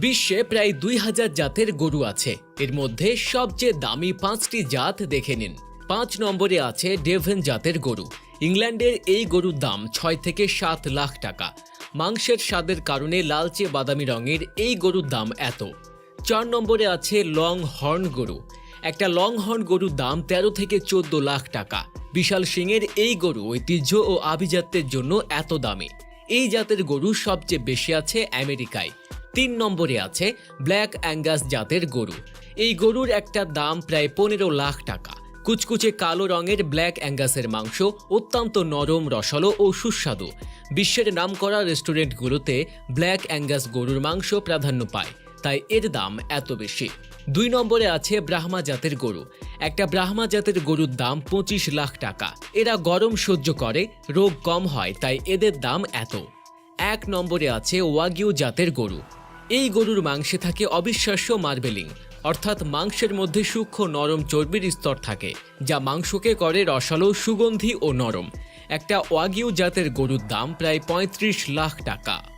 বিশ্বে প্রায় ২,০০০ জাতের গরু আছে। এর মধ্যে সবচেয়ে দামি ৫টি জাত দেখে নিন। ৫ নম্বরে আছে ডেভন জাতের গরু। ইংল্যান্ডের এই গরুর দাম ৬ থেকে ৭ লাখ টাকা। মাংসের স্বাদের কারণে লালচে বাদামি রঙের এই গরুর দাম এত। ৪ নম্বরে আছে লং হর্ন গরু। একটা লং হর্ন গরুর দাম ১৩ থেকে ১৪ লাখ টাকা। বিশাল শিংয়ের এই গরু ঐতিহ্য ও আভিজাত্যের জন্য এত দামি। এই জাতের গরু সবচেয়ে বেশি আছে আমেরিকায়। ৩ নম্বরে আছে ব্ল্যাক অ্যাঙ্গাস জাতের গরু। এই গরুর একটা দাম প্রায় ১৫ লাখ টাকা। কুচকুচে কালো রঙের ব্ল্যাক অ্যাঙ্গাসের মাংস অত্যন্ত নরম, রসালো ও সুস্বাদু। বিশ্বের নামকরা রেস্টুরেন্টগুলোতে ব্ল্যাক অ্যাঙ্গাস গরুর মাংস প্রাধান্য পায়, তাই এর দাম এত বেশি। ২ নম্বরে আছে ব্রাহ্মা জাতের গরু। একটা ব্রাহ্মা জাতের গরুর দাম ২৫ লাখ টাকা। এরা গরম সহ্য করে, রোগ কম হয়, তাই এদের দাম এত। ১ নম্বরে আছে ওয়াগিউ জাতের গরু। এই গরুর মাংসে থাকে অবিশ্বাস্য মার্বেলিং, অর্থাৎ মাংসের মধ্যে সূক্ষ্ম নরম চর্বির স্তর থাকে, যা মাংসকে করে রসালো, সুগন্ধি ও নরম। একটা ওয়াগিউ জাতের গরুর দাম প্রায় ৩৫ লাখ টাকা।